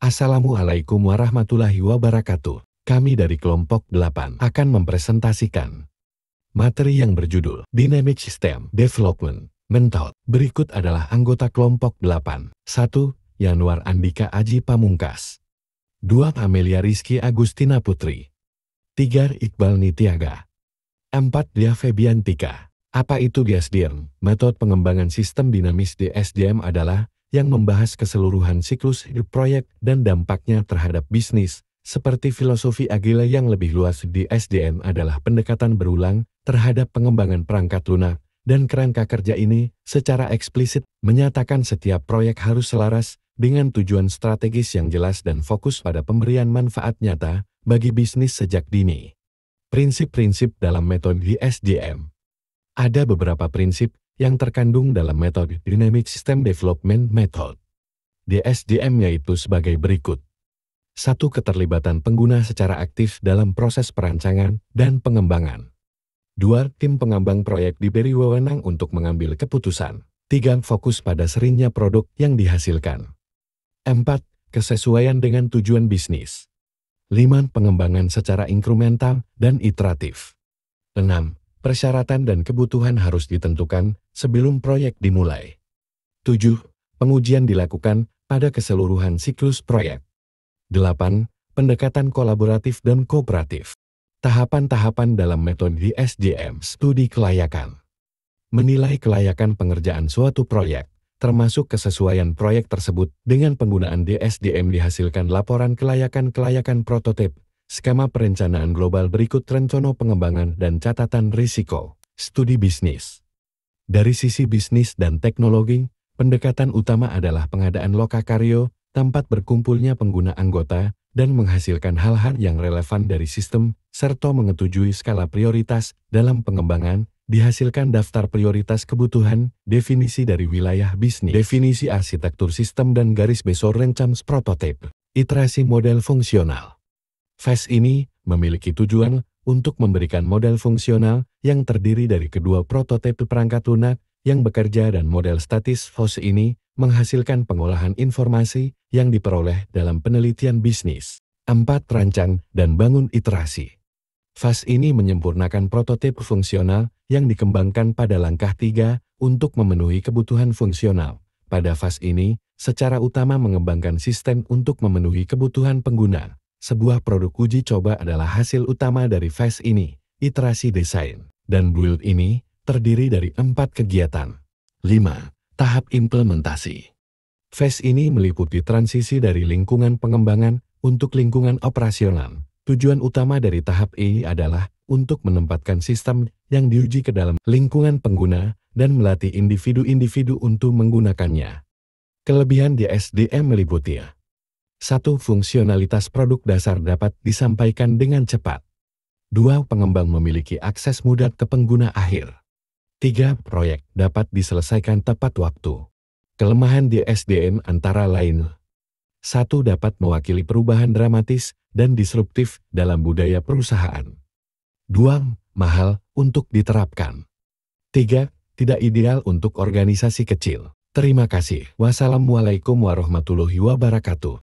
Assalamualaikum warahmatullahi wabarakatuh. Kami dari kelompok 8 akan mempresentasikan materi yang berjudul Dynamic System Development Method. Berikut adalah anggota kelompok 8. 1. Yanuar Andika Aji Pamungkas. 2. Amelia Rizky Agustina Putri. 3. Iqbal Nitiaga. 4. Dia Febiantika. Apa itu DSDM? Metode pengembangan sistem dinamis DSDM adalah yang membahas keseluruhan siklus hidup proyek dan dampaknya terhadap bisnis. Seperti filosofi agile yang lebih luas, DSDM adalah pendekatan berulang terhadap pengembangan perangkat lunak, dan kerangka kerja ini secara eksplisit menyatakan setiap proyek harus selaras dengan tujuan strategis yang jelas dan fokus pada pemberian manfaat nyata bagi bisnis sejak dini. Prinsip-prinsip dalam metode DSDM. Ada beberapa prinsip yang terkandung dalam metode Dynamic System Development Method DSDM, yaitu sebagai berikut. 1. Keterlibatan pengguna secara aktif dalam proses perancangan dan pengembangan. 2. Tim pengembang proyek diberi wewenang untuk mengambil keputusan. 3. Fokus pada serinya produk yang dihasilkan. 4. Kesesuaian dengan tujuan bisnis. 5. Pengembangan secara inkremental dan iteratif. 6. Persyaratan dan kebutuhan harus ditentukan sebelum proyek dimulai. 7. Pengujian dilakukan pada keseluruhan siklus proyek. 8. Pendekatan kolaboratif dan kooperatif. Tahapan-tahapan dalam metode DSDM. Studi kelayakan. Menilai kelayakan pengerjaan suatu proyek, termasuk kesesuaian proyek tersebut dengan penggunaan DSDM. Dihasilkan laporan kelayakan prototip, skema perencanaan global berikut, rencana pengembangan dan catatan risiko. Studi bisnis. Dari sisi bisnis dan teknologi, pendekatan utama adalah pengadaan lokakaryo, tempat berkumpulnya pengguna anggota, dan menghasilkan hal-hal yang relevan dari sistem, serta menyetujui skala prioritas dalam pengembangan. Dihasilkan daftar prioritas kebutuhan, definisi dari wilayah bisnis, definisi arsitektur sistem dan garis besar rencana prototip. Iterasi model fungsional. Fase ini memiliki tujuan untuk memberikan model fungsional yang terdiri dari kedua prototip perangkat lunak yang bekerja dan model statis. Fase ini menghasilkan pengolahan informasi yang diperoleh dalam penelitian bisnis. 4. Rancang dan bangun iterasi. Fase ini menyempurnakan prototip fungsional yang dikembangkan pada langkah 3 untuk memenuhi kebutuhan fungsional. Pada fase ini, secara utama mengembangkan sistem untuk memenuhi kebutuhan pengguna. Sebuah produk uji coba adalah hasil utama dari fase ini. Iterasi desain dan build ini terdiri dari 4 kegiatan. 5. Tahap implementasi. Fase ini meliputi transisi dari lingkungan pengembangan untuk lingkungan operasional. Tujuan utama dari tahap ini adalah untuk menempatkan sistem yang diuji ke dalam lingkungan pengguna dan melatih individu-individu untuk menggunakannya. Kelebihan DSDM meliputi 1. Fungsionalitas produk dasar dapat disampaikan dengan cepat. 2. Pengembang memiliki akses mudah ke pengguna akhir. 3. Proyek dapat diselesaikan tepat waktu. Kelemahan DSDM antara lain: 1. Dapat mewakili perubahan dramatis dan disruptif dalam budaya perusahaan. 2. Mahal untuk diterapkan. 3. Tidak ideal untuk organisasi kecil. Terima kasih. Wassalamualaikum warahmatullahi wabarakatuh.